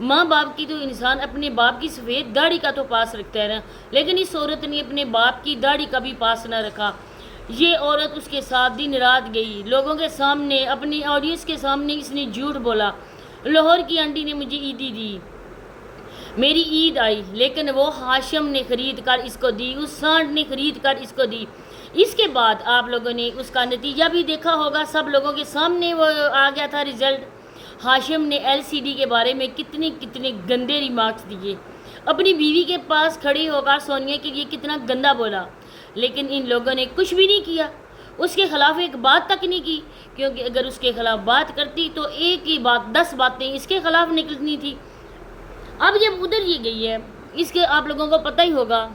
ماں باپ کی تو انسان اپنے باپ کی سفید داڑھی کا تو پاس رکھتا ہے نا، لیکن اس عورت نے اپنے باپ کی داڑھی کا بھی پاس نہ رکھا۔ یہ عورت اس کے ساتھ دن رات گئی، لوگوں کے سامنے، اپنی آڈینس کے سامنے اس نے جھوٹ بولا۔ لاہور کی آنٹی نے مجھے عیدی دی، میری عید آئی، لیکن وہ ہاشم نے خرید کر اس کو دی، اس سانڈ نے خرید کر اس کو دی۔ اس کے بعد آپ لوگوں نے اس کا نتیجہ بھی دیکھا ہوگا، سب لوگوں کے سامنے وہ آ گیا تھا رزلٹ۔ ہاشم نے LCD کے بارے میں کتنے گندے ریمارکس دیے، اپنی بیوی کے پاس کھڑی ہو کر سونیا کے لیے کتنا گندا بولا، لیکن ان لوگوں نے کچھ بھی نہیں کیا، اس کے خلاف ایک بات تک نہیں کی، کیونکہ اگر اس کے خلاف بات کرتی تو ایک ہی بات 10 باتیں اس کے خلاف نکلنی تھی۔ اب جب ادھر یہ گئی ہے، اس کے آپ لوگوں کو پتہ ہی ہوگا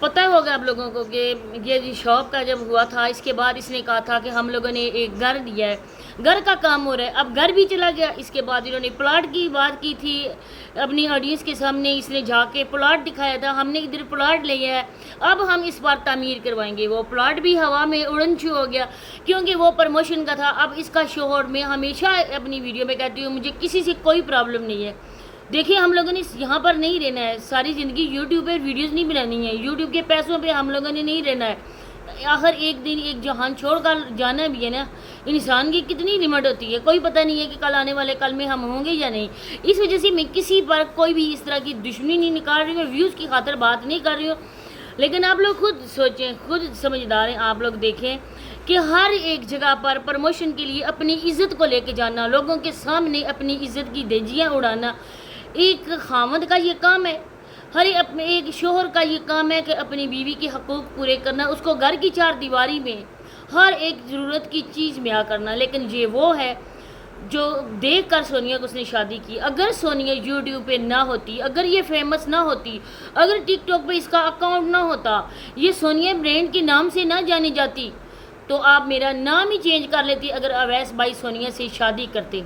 آپ لوگوں کو کہ یہ شاپ کا جب ہوا تھا، اس کے بعد اس نے کہا تھا کہ ہم لوگوں نے ایک گھر دیا ہے، گھر کا کام ہو رہا ہے، اب گھر بھی چلا گیا۔ اس کے بعد انہوں نے پلاٹ کی بات کی تھی اپنی آڈینس کے سامنے، اس نے جا کے پلاٹ دکھایا تھا، ہم نے ادھر پلاٹ لیا ہے، اب ہم اس بار تعمیر کروائیں گے۔ وہ پلاٹ بھی ہوا میں اڑن چھو ہو گیا، کیونکہ وہ پروموشن کا تھا۔ اب اس کا شوہر، میں ہمیشہ اپنی ویڈیو میں کہتی ہوں مجھے کسی سے کوئی پرابلم نہیں ہے، دیکھیے ہم لوگوں نے یہاں پر نہیں رہنا ہے، ساری زندگی یوٹیوب پہ ویڈیوز نہیں بنانی ہے، یوٹیوب کے پیسوں پہ ہم لوگوں نے نہیں رہنا ہے۔ آخر ایک دن ایک جہان چھوڑ کر جانا بھی ہے نا، انسان کی کتنی لمٹ ہوتی ہے، کوئی پتہ نہیں ہے کہ کل آنے والے کل میں ہم ہوں گے یا نہیں۔ اس وجہ سے میں کسی پر کوئی بھی اس طرح کی دشمنی نہیں نکال رہی ہوں، ویوز کی خاطر بات نہیں کر رہی ہوں، لیکن آپ لوگ خود سوچیں، خود سمجھدار ہیں، آپ لوگ دیکھیں کہ ہر ایک جگہ پر پروموشن کے لیے اپنی عزت کو لے کے جانا، لوگوں کے سامنے اپنی عزت کی دھجیاں اڑانا ایک خامد کا یہ کام ہے، ہر ایک شوہر کا یہ کام ہے کہ اپنی بیوی کے حقوق پورے کرنا، اس کو گھر کی چار دیواری میں ہر ایک ضرورت کی چیز مہیا کرنا۔ لیکن یہ وہ ہے جو دیکھ کر سونیا کو اس نے شادی کی۔ اگر سونیا یوٹیوب پہ نہ ہوتی، اگر یہ فیمس نہ ہوتی، اگر ٹک ٹاک پہ اس کا اکاؤنٹ نہ ہوتا، یہ سونیا برینڈ کے نام سے نہ جانی جاتی، تو آپ میرا نام ہی چینج کر لیتی اگر اویس بھائی سونیا سے شادی کرتے۔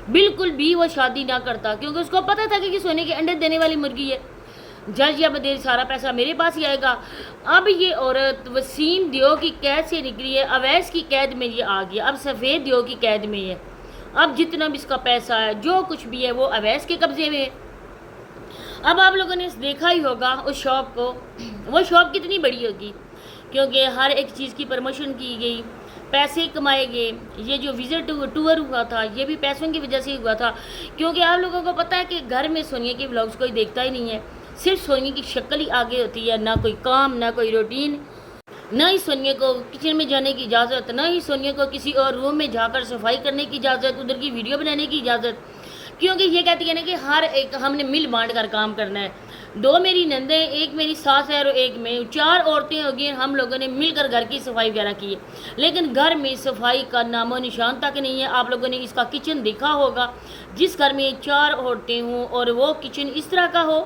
بالکل بھی وہ شادی نہ کرتا، کیونکہ اس کو پتہ تھا کہ سونے کے انڈے دینے والی مرغی ہے، جج یا بدیر سارا پیسہ میرے پاس ہی آئے گا۔ اب یہ عورت وسیم دیو کی قید سے نکلی ہے، اویس کی قید میں یہ آ گیا، اب سفید دیو کی قید میں ہے، اب جتنا بھی اس کا پیسہ ہے، جو کچھ بھی ہے، وہ اویس کے قبضے میں ہے۔ اب آپ لوگوں نے دیکھا ہی ہوگا اس شاپ کو، وہ شاپ کتنی بڑی ہوگی، کیونکہ ہر ایک چیز کی پروموشن کی گئی، پیسے کمائے گئے۔ یہ جو وزٹ ٹور ہوا تھا، یہ بھی پیسوں کی وجہ سے ہوا تھا، کیونکہ آپ لوگوں کو پتہ ہے کہ گھر میں سونیا کے ولاگز کوئی دیکھتا ہی نہیں ہے، صرف سونیا کی شکل ہی آگے ہوتی ہے، نہ کوئی کام، نہ کوئی روٹین، نہ ہی سونیا کو کچن میں جانے کی اجازت، نہ ہی سونیا کو کسی اور روم میں جا کر صفائی کرنے کی اجازت، ادھر کی ویڈیو بنانے کی اجازت، کیونکہ یہ کہتی ہے نا کہ ہر ایک ہم نے مل بانٹ کر کام کرنا ہے۔ 2 میری نندیں، ایک میری ساس ہے اور ایک میں، 4 عورتیں ہوگی، ہم لوگوں نے مل کر گھر کی صفائی وغیرہ کی ہے، لیکن گھر میں صفائی کا نام و نشان تک نہیں ہے۔ آپ لوگوں نے اس کا کچن دیکھا ہوگا، جس گھر میں 4 عورتیں ہوں اور وہ کچن اس طرح کا ہو،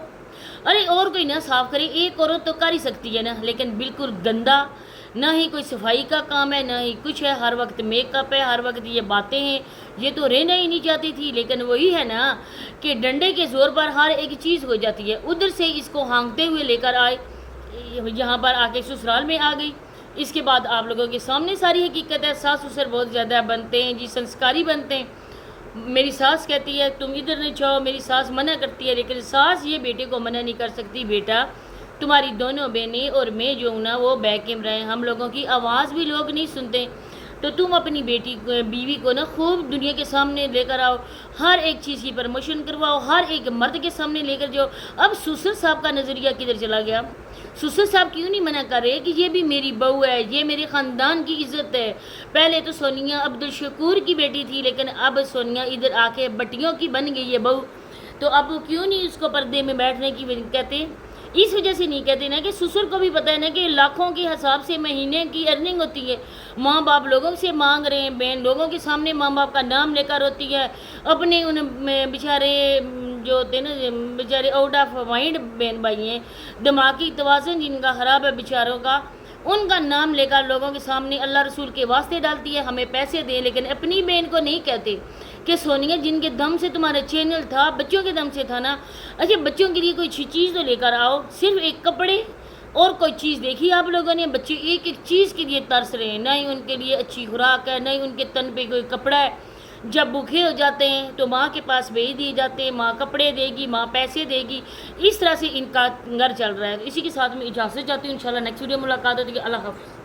ارے اور کوئی نہ صاف کرے، ایک عورت تو کر ہی سکتی ہے نا، لیکن بالکل گندا، نہ ہی کوئی صفائی کا کام ہے، نہ ہی کچھ ہے، ہر وقت میک اپ ہے، ہر وقت یہ باتیں ہیں، یہ تو رہنا ہی نہیں چاہتی تھی، لیکن وہی ہے نا کہ ڈنڈے کے زور پر ہر ایک چیز ہو جاتی ہے۔ ادھر سے اس کو ہانکتے ہوئے لے کر آئے، یہاں پر آ کے سسرال میں آ گئی۔ اس کے بعد آپ لوگوں کے سامنے ساری حقیقت ہے، ساس سسر بہت زیادہ بنتے ہیں جی، سنسکاری بنتے ہیں۔ میری ساس کہتی ہے تم ادھر نہیں جاؤ، میری ساس منع کرتی ہے، لیکن ساس یہ بیٹے کو منع نہیں کر سکتی، بیٹا تمہاری دونوں بہنیں اور میں جو ہوں نا وہ بیک کیمرہ ہیں، ہم لوگوں کی آواز بھی لوگ نہیں سنتے، تو تم اپنی بیوی کو نا خوب دنیا کے سامنے لے کر آؤ، ہر ایک چیز کی پروموشن کرواؤ، ہر ایک مرد کے سامنے لے کر جاؤ۔ اب سسر صاحب کا نظریہ کدھر چلا گیا؟ سسر صاحب کیوں نہیں منع کر رہے کہ یہ بھی میری بہو ہے، یہ میرے خاندان کی عزت ہے؟ پہلے تو سونیا عبدالشکور کی بیٹی تھی، لیکن اب سونیا ادھر آ کے بٹیوں کی بن گئی ہے بہو، تو اب کیوں نہیں اس کو پردے میں بیٹھنے کی کہتے؟ اس وجہ سے نہیں کہتے نا کہ سسر کو بھی پتہ ہے نا کہ لاکھوں کے حساب سے مہینے کی ارننگ ہوتی ہے، ماں باپ لوگوں سے مانگ رہے ہیں، بہن لوگوں کے سامنے ماں باپ کا نام لے کر ہوتی ہے، اپنے ان بیچارے جو ہوتے ہیں نا بیچارے آؤٹ آف مائنڈ بہن بھائی ہیں، دماغی توازن جن کا خراب ہے بیچاروں کا، ان کا نام لے کر لوگوں کے سامنے اللہ رسول کے واسطے ڈالتی ہے، ہمیں پیسے دیں، لیکن اپنی بہن کو نہیں کہتے کہ سونیا جن کے دم سے تمہارا چینل تھا، بچوں کے دم سے تھا نا، اچھا بچوں کے لیے کوئی چیز تو لے کر آؤ، صرف ایک کپڑے اور کوئی چیز دیکھی آپ لوگوں نے؟ بچے ایک ایک چیز کے لیے ترس رہے ہیں، نہ ہی ان کے لیے اچھی خوراک ہے، نہ ہی ان کے تن پہ کوئی کپڑا ہے، جب بھوکے ہو جاتے ہیں تو ماں کے پاس بھیج دیے جاتے ہیں، ماں کپڑے دے گی، ماں پیسے دے گی، اس طرح سے ان کا گھر چل رہا ہے۔ اسی کے ساتھ میں اجازت چاہتی ہوں، انشاءاللہ نیکسٹ ویڈیو ملاقات ہوتی ہے۔ اللہ حافظ۔